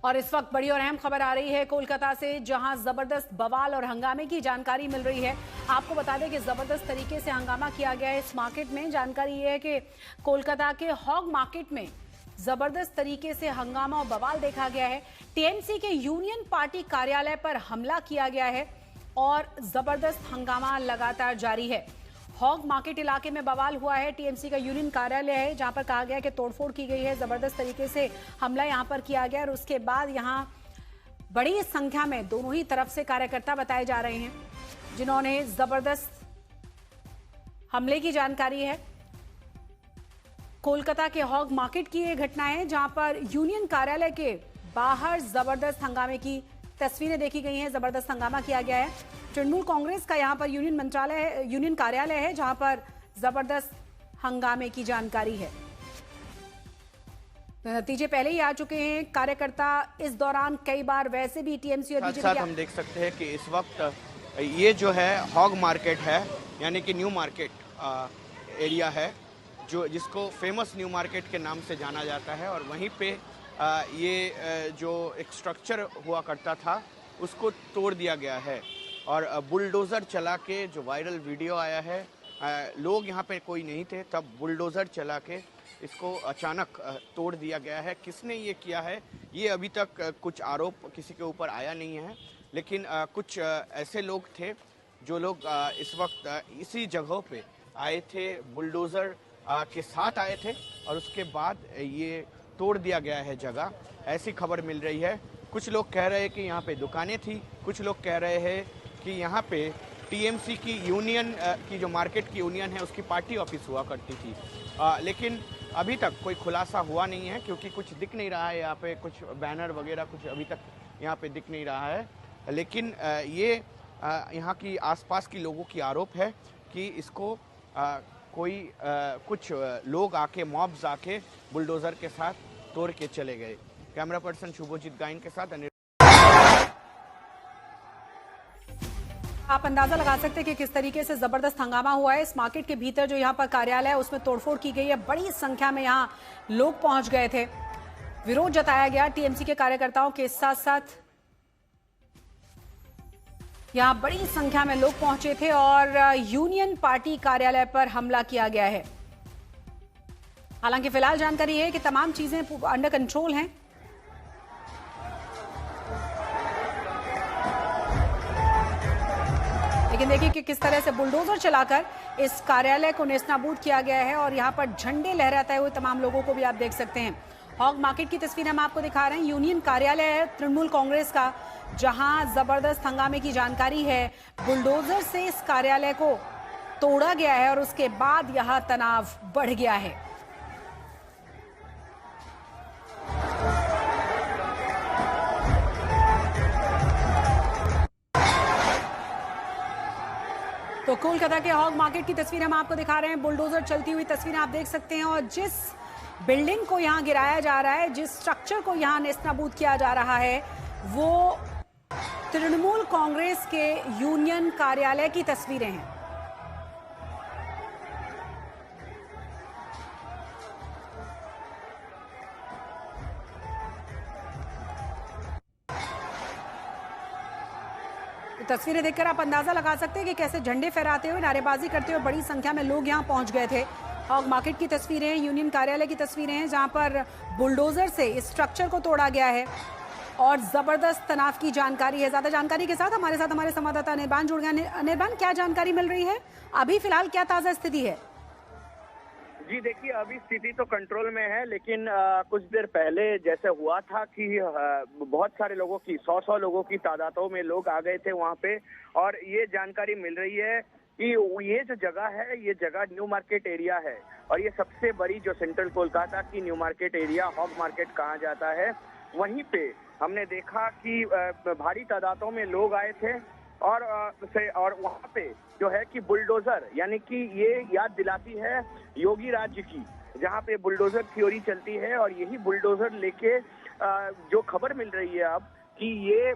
और इस वक्त बड़ी और अहम खबर आ रही है कोलकाता से, जहां जबरदस्त बवाल और हंगामे की जानकारी मिल रही है। आपको बता दें कि जबरदस्त तरीके से हंगामा किया गया है इस मार्केट में। जानकारी ये है कि कोलकाता के हॉग मार्केट में जबरदस्त तरीके से हंगामा और बवाल देखा गया है। टीएमसी के यूनियन पार्टी कार्यालय पर हमला किया गया है और जबरदस्त हंगामा लगातार जारी है। हॉग मार्केट इलाके में बवाल हुआ है। टीएमसी का यूनियन कार्यालय है जहां पर कहा गया है कि तोड़फोड़ की गई है, जबरदस्त तरीके से हमला यहां पर किया गया और उसके बाद यहां बड़ी संख्या में दोनों ही तरफ से कार्यकर्ता बताए जा रहे हैं जिन्होंने जबरदस्त हमले की जानकारी है। कोलकाता के हॉग मार्केट की यह घटना है जहां पर यूनियन कार्यालय के बाहर जबरदस्त हंगामे की तस्वीरें देखी गई हैं। जबरदस्त हंगामा किया गया है। तृणमूल कांग्रेस का यहां पर यूनियन कार्यालय है जहां पर जबरदस्त हंगामे की जानकारी है। तो नतीजे पहले ही आ चुके हैं। कार्यकर्ता इस दौरान कई बार वैसे भी टीएमसी और बीजेपी हम देख सकते हैं कि इस वक्त ये जो है हॉग मार्केट है, यानी कि न्यू मार्केट एरिया है, जो जिसको फेमस न्यू मार्केट के नाम से जाना जाता है। और वहीं पे ये जो एक स्ट्रक्चर हुआ करता था उसको तोड़ दिया गया है और बुलडोज़र चला के, जो वायरल वीडियो आया है, लोग यहाँ पे कोई नहीं थे तब बुलडोज़र चला के इसको अचानक तोड़ दिया गया है। किसने ये किया है ये अभी तक कुछ आरोप किसी के ऊपर आया नहीं है, लेकिन कुछ ऐसे लोग थे जो लोग इस वक्त इसी जगहों पे आए थे, बुलडोज़र के साथ आए थे और उसके बाद ये तोड़ दिया गया है जगह, ऐसी खबर मिल रही है। कुछ लोग कह रहे हैं कि यहाँ पे दुकानें थी, कुछ लोग कह रहे हैं कि यहाँ पे टीएमसी की यूनियन की जो मार्केट की यूनियन है उसकी पार्टी ऑफिस हुआ करती थी। लेकिन अभी तक कोई खुलासा हुआ नहीं है क्योंकि कुछ दिख नहीं रहा है यहाँ पे, कुछ बैनर वगैरह कुछ अभी तक यहाँ पे दिख नहीं रहा है। लेकिन ये यहाँ की आसपास की लोगों की आरोप है कि इसको कुछ लोग आके, मॉब्स आके बुलडोज़र के साथ तोड़ के चले गए। कैमरा पर्सन शुभजीत गाइन के साथ आप अंदाजा लगा सकते हैं कि किस तरीके से जबरदस्त हंगामा हुआ है। इस मार्केट के भीतर जो यहाँ पर कार्यालय है उसमें तोड़फोड़ की गई है। बड़ी संख्या में यहाँ लोग पहुंच गए थे, विरोध जताया गया टीएमसी के कार्यकर्ताओं के साथ साथ। यहाँ बड़ी संख्या में लोग पहुंचे थे और यूनियन पार्टी कार्यालय पर हमला किया गया है। हालांकि फिलहाल जानकारी है कि तमाम चीजें अंडर कंट्रोल हैं। लेकिन देखिए कि किस तरह से बुलडोजर चलाकर इस कार्यालय को नेस्तनाबूद किया गया है और यहाँ पर झंडे लहराते हुए तमाम लोगों को भी आप देख सकते हैं। हॉग मार्केट की तस्वीर हम आपको दिखा रहे हैं। यूनियन कार्यालय है तृणमूल कांग्रेस का, जहां जबरदस्त हंगामे की जानकारी है। बुलडोजर से इस कार्यालय को तोड़ा गया है और उसके बाद यहां तनाव बढ़ गया है। तो कोलकाता के हॉग मार्केट की तस्वीर हम आपको दिखा रहे हैं। बुलडोजर चलती हुई तस्वीरें आप देख सकते हैं और जिस बिल्डिंग को यहां गिराया जा रहा है, जिस स्ट्रक्चर को यहां नेस्तनाबूद किया जा रहा है, वो तृणमूल कांग्रेस के यूनियन कार्यालय की तस्वीरें हैं। तस्वीरें देखकर आप अंदाजा लगा सकते हैं कि कैसे झंडे फहराते हुए, नारेबाजी करते हुए बड़ी संख्या में लोग यहां पहुंच गए थे। हॉग मार्केट की तस्वीरें, यूनियन कार्यालय की तस्वीरें हैं जहां पर बुलडोजर से इस स्ट्रक्चर को तोड़ा गया है और जबरदस्त तनाव की जानकारी है। ज्यादा जानकारी के साथ हमारे संवाददाता अनिर्बान जुड़ गए। अनिर्बान, क्या जानकारी मिल रही है अभी फिलहाल, क्या ताजा स्थिति है? जी देखिए, अभी स्थिति तो कंट्रोल में है, लेकिन कुछ देर पहले जैसे हुआ था कि बहुत सारे लोगों की, 100 लोगों की तादादों में लोग आ गए थे वहां पे। और ये जानकारी मिल रही है कि ये जो जगह है, ये जगह न्यू मार्केट एरिया है और ये सबसे बड़ी जो सेंट्रल कोलकाता की New Market area, Hogg Market कहा जाता है, वहीं पे हमने देखा कि भारी तादादों में लोग आए थे और वहाँ पे जो है कि बुलडोजर, यानी कि ये याद दिलाती है योगी राज्य की, जहाँ पे बुलडोजर थ्योरी चलती है। और यही बुलडोजर लेके जो खबर मिल रही है अब कि ये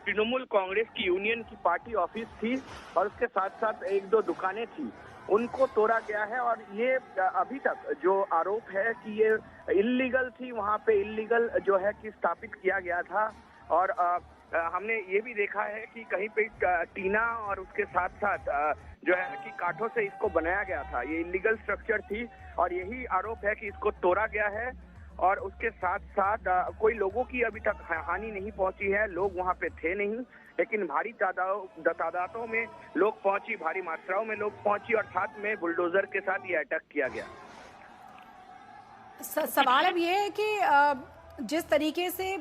तृणमूल कांग्रेस की यूनियन की पार्टी ऑफिस थी और उसके साथ साथ एक दो दुकानें थी उनको तोड़ा गया है। और ये अभी तक जो आरोप है कि ये इल्लीगल थी, वहाँ पे इल्लीगल जो है कि स्थापित किया गया था। और हमने ये भी देखा है कि कहीं पे टीना और उसके साथ साथ जो है कि काठों से इसको बनाया गया था। ये इलीगल स्ट्रक्चर थी और यही आरोप है कि इसको तोड़ा गया है। और उसके साथ साथ कोई लोगों की अभी तक हानि नहीं पहुंची है, लोग वहां पे थे नहीं, लेकिन भारी तादादों में लोग पहुंची, भारी मात्राओं में लोग पहुंची और साथ में बुलडोजर के साथ ये अटैक किया गया। सवाल अब ये है कि जिस तरीके से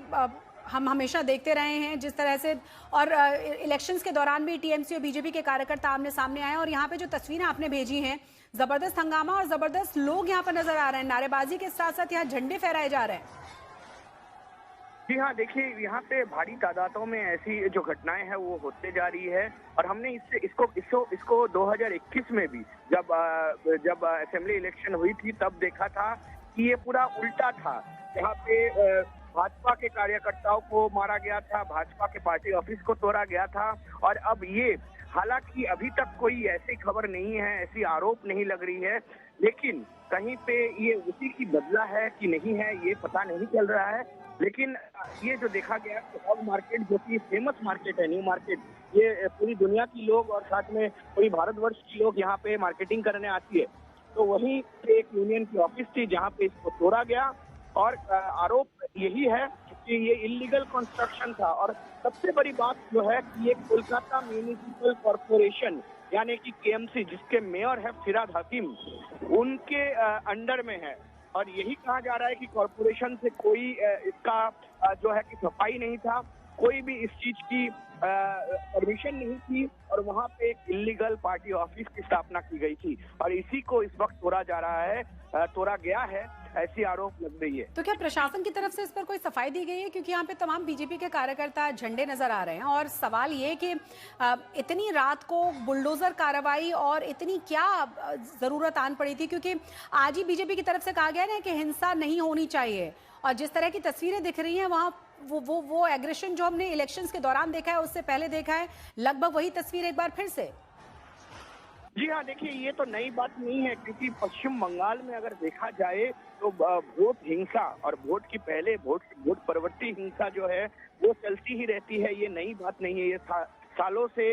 हम हमेशा देखते रहे हैं, जिस तरह से और इलेक्शंस के दौरान भी टीएमसी और बीजेपी के कार्यकर्ता आमने सामने आए, और यहाँ पे जो तस्वीरें आपने भेजी हैं, जबरदस्त हंगामा और जबरदस्त लोग यहाँ पर नजर आ रहे हैं, नारेबाजी के साथ साथ यहाँ झंडे फहराए जा रहे हैं। जी हाँ, देखिए यहाँ पे भारी तादादों में ऐसी जो घटनाएं हैं वो होते जा रही है। और हमने इसको 2021 में भी जब असेंबली इलेक्शन हुई थी तब देखा था कि ये पूरा उल्टा था। यहाँ पे भाजपा के कार्यकर्ताओं को मारा गया था, भाजपा के पार्टी ऑफिस को तोड़ा गया था। और अब ये, हालांकि अभी तक कोई ऐसी खबर नहीं है, ऐसी आरोप नहीं लग रही है, लेकिन कहीं पे ये उसी की बदला है कि नहीं है ये पता नहीं चल रहा है। लेकिन ये जो देखा गया हॉग मार्केट, जो कि फेमस मार्केट है, न्यू मार्केट, ये पूरी दुनिया की लोग और साथ में पूरी भारतवर्ष की लोग यहाँ पे मार्केटिंग करने आती है। तो वहीं पे एक यूनियन की ऑफिस थी जहाँ पे इसको तोड़ा गया और आरोप यही है कि ये इलीगल कंस्ट्रक्शन था। और सबसे बड़ी बात जो है कि ये कोलकाता म्यूनिसिपल कॉर्पोरेशन यानी कि केएमसी, जिसके मेयर है फिराद हकीम, उनके अंडर में है। और यही कहा जा रहा है कि कॉर्पोरेशन से कोई इसका जो है कि सफाई नहीं था, कोई भी इस चीज की परमिशन नहीं थी और वहां पे एक इलीगल पार्टी ऑफिस की स्थापना की गई थी और इसी को इस वक्त तोड़ा जा रहा है, तोड़ा गया है, ऐसी आरोप लग रही है। तो क्या प्रशासन की तरफ से इस पर कोई सफाई दी गई है? क्योंकि यहाँ पे तमाम बीजेपी के कार्यकर्ता झंडे नजर आ रहे हैं और सवाल ये कि इतनी रात को बुलडोजर कार्रवाई और इतनी क्या जरूरत आन पड़ी थी? क्योंकि आज ही बीजेपी की तरफ से कहा गया है कि हिंसा नहीं होनी चाहिए और जिस तरह की तस्वीरें दिख रही हैं वहाँ वो एग्रेशन जो हमने इलेक्शंस के दौरान देखा है, उससे पहले देखा है, लगभग वही तस्वीर एक बार फिर से। जी हाँ, देखिए ये तो नई बात नहीं है क्योंकि पश्चिम बंगाल में अगर देखा जाए तो वोट हिंसा और वोट की पहले वोट परवर्ती हिंसा जो है वो चलती ही रहती है। ये नई बात नहीं है, ये सालों से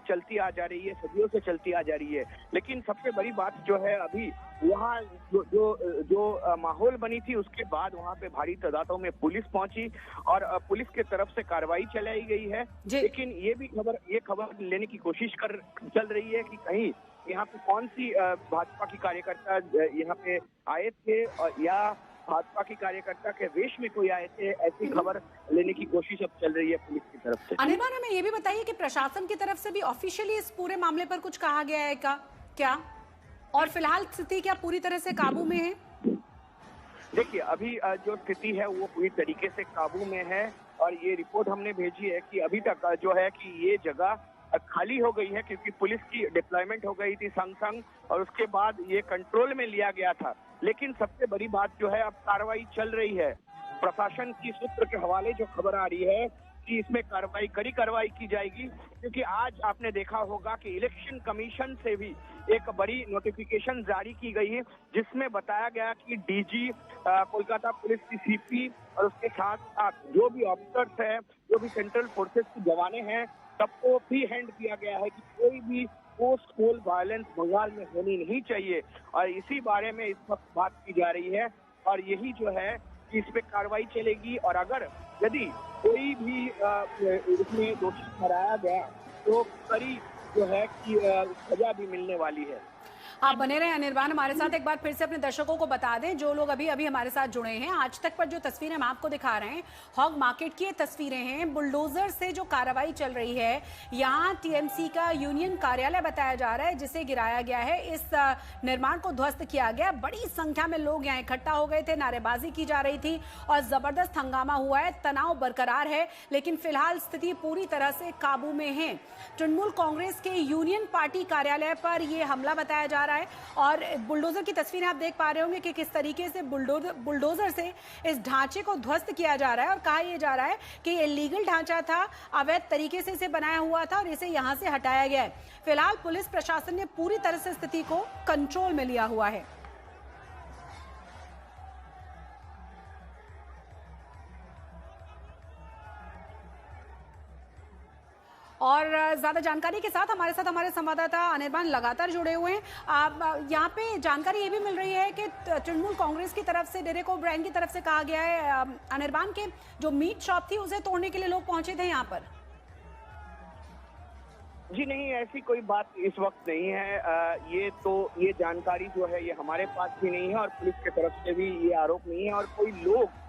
चलती आ जा रही है, सदियों से चलती आ जा रही है। लेकिन सबसे बड़ी बात जो है अभी वहाँ जो माहौल बनी थी उसके बाद वहाँ पे भारी तादादों में पुलिस पहुंची और पुलिस के तरफ से कार्रवाई चलाई गई है। लेकिन ये खबर लेने की कोशिश चल रही है कि कहीं यहाँ पे कौन सी भाजपा की कार्यकर्ता यहाँ पे आए थे या भाजपा की कार्यकर्ता के वेश में कोई आए थे, ऐसी खबर लेने की कोशिश अब चल रही है पुलिस की तरफ से। अनिर्बान, हमें ये भी बताइए कि प्रशासन की तरफ से भी ऑफिशियली इस पूरे मामले पर कुछ कहा गया है क्या? और फिलहाल स्थिति क्या पूरी तरह से काबू में है? देखिए अभी जो स्थिति है वो पूरी तरीके से काबू में है और ये रिपोर्ट हमने भेजी है कि अभी तक जो है कि ये जगह खाली हो गई है क्योंकि पुलिस की डिप्लॉयमेंट हो गई थी संग और उसके बाद ये कंट्रोल में लिया गया था। लेकिन सबसे बड़ी बात जो है अब कार्रवाई चल रही है। प्रशासन की सूत्र के हवाले जो खबर आ रही है कि इसमें कड़ी कार्रवाई की जाएगी क्योंकि आज आपने देखा होगा कि इलेक्शन कमीशन से भी एक बड़ी नोटिफिकेशन जारी की गई है जिसमें बताया गया कि डीजी, कोलकाता पुलिस की सीपी और उसके साथ साथ जो भी ऑफिसर्स हैं, जो भी सेंट्रल फोर्सेस के जवाने हैं, सबको फ्री हैंड किया गया है कि कोई भी पोस्ट पोल वायलेंस बंगाल में होनी नहीं चाहिए और इसी बारे में इस वक्त बात की जा रही है और यही जो है कि इस पे कार्रवाई चलेगी और अगर यदि कोई भी इसमें दोषी ठहराया गया तो कड़ी जो है कि सजा भी मिलने वाली है। आप बने रहे अनिर्बान हमारे साथ। एक बार फिर से अपने दर्शकों को बता दें, जो लोग अभी हमारे साथ जुड़े हैं, आज तक पर जो तस्वीरें हम आपको दिखा रहे हैं हॉग मार्केट की ये तस्वीरें हैं। बुलडोजर से जो कार्रवाई चल रही है, यहाँ टीएमसी का यूनियन कार्यालय बताया जा रहा है जिसे गिराया गया है, इस निर्माण को ध्वस्त किया गया। बड़ी संख्या में लोग यहाँ इकट्ठा हो गए थे, नारेबाजी की जा रही थी और जबरदस्त हंगामा हुआ है, तनाव बरकरार है, लेकिन फिलहाल स्थिति पूरी तरह से काबू में है। तृणमूल कांग्रेस के यूनियन पार्टी कार्यालय पर यह हमला बताया जा रहा है। रहा है और बुलडोजर की तस्वीरें आप देख पा रहे होंगे कि किस तरीके से बुलडोजर से इस ढांचे को ध्वस्त किया जा रहा है और कहा यह जा रहा है कि ये लीगल ढांचा था, अवैध तरीके से इसे बनाया हुआ था और इसे यहां से हटाया गया है। फिलहाल पुलिस प्रशासन ने पूरी तरह से स्थिति को कंट्रोल में लिया हुआ है। और ज्यादा जानकारी के साथ हमारे संवाददाता अनिर्बान लगातार जुड़े हुए हैं। यहाँ पे जानकारी ये भी मिल रही है कि तृणमूल कांग्रेस की तरफ से डेरेक ओब्रायन की तरफ से कहा गया है अनिर्बान के जो मीट शॉप थी उसे तोड़ने के लिए लोग पहुंचे थे यहाँ पर। जी नहीं, ऐसी कोई बात इस वक्त नहीं है। ये जानकारी जो है ये हमारे पास भी नहीं है और पुलिस की तरफ से भी ये आरोप नहीं है और कोई लोग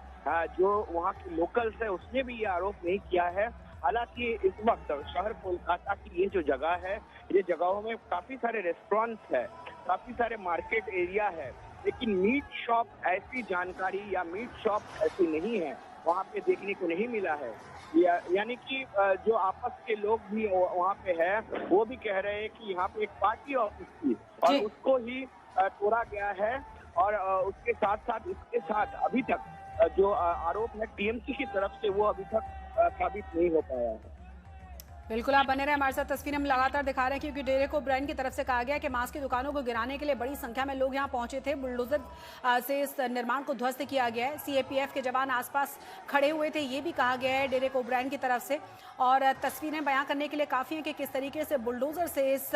जो वहाँ के लोकल्स है उसने भी ये आरोप नहीं किया है। हालांकि इस वक्त शहर कोलकाता की ये जो जगह है, ये जगहों में काफी सारे रेस्टोरेंट्स है, काफी सारे मार्केट एरिया है, लेकिन मीट शॉप ऐसी जानकारी या मीट शॉप ऐसी नहीं है, वहाँ पे देखने को नहीं मिला है। यानी कि जो आपस के लोग भी वहाँ पे है वो भी कह रहे हैं कि यहाँ पे एक पार्टी ऑफिस थी और उसको ही तोड़ा गया है और उसके साथ साथ इसके साथ अभी तक जो आरोप है टीएमसी की तरफ से वो अभी तक साबित नहीं हो पाया है। बिल्कुल, आप बने रहे हमारे साथ। तस्वीरें हम लगातार दिखा रहे हैं क्योंकि डेरेक ओब्रायन की तरफ से कहा गया कि मांस की दुकानों को गिराने के लिए बड़ी संख्या में लोग यहां पहुंचे थे। बुलडोजर से इस निर्माण को ध्वस्त किया गया है। सीएपीएफ के जवान आसपास खड़े हुए थे, ये भी कहा गया है डेरेक ओब्रायन की तरफ से। और तस्वीरें बयां करने के लिए काफी है कि किस तरीके से बुलडोजर से इस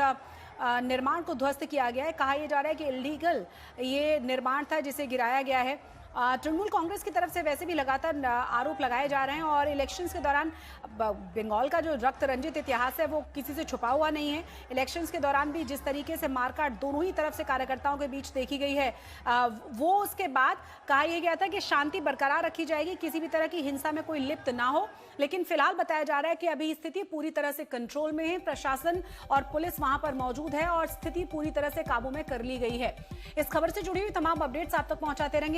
निर्माण को ध्वस्त किया गया है। कहा यह जा रहा है कि इलीगल ये निर्माण था जिसे गिराया गया है। तृणमूल कांग्रेस की तरफ से वैसे भी लगातार आरोप लगाए जा रहे हैं और इलेक्शंस के दौरान बंगाल का जो रक्त रंजित इतिहास है वो किसी से छुपा हुआ नहीं है। इलेक्शंस के दौरान भी जिस तरीके से मारकाट दोनों ही तरफ से कार्यकर्ताओं के बीच देखी गई है, वो उसके बाद कहा यह गया था कि शांति बरकरार रखी जाएगी, किसी भी तरह की हिंसा में कोई लिप्त ना हो। लेकिन फिलहाल बताया जा रहा है कि अभी स्थिति पूरी तरह से कंट्रोल में है, प्रशासन और पुलिस वहां पर मौजूद है और स्थिति पूरी तरह से काबू में कर ली गई है। इस खबर से जुड़ी हुई तमाम अपडेट्स आप तक पहुंचाते रहेंगे।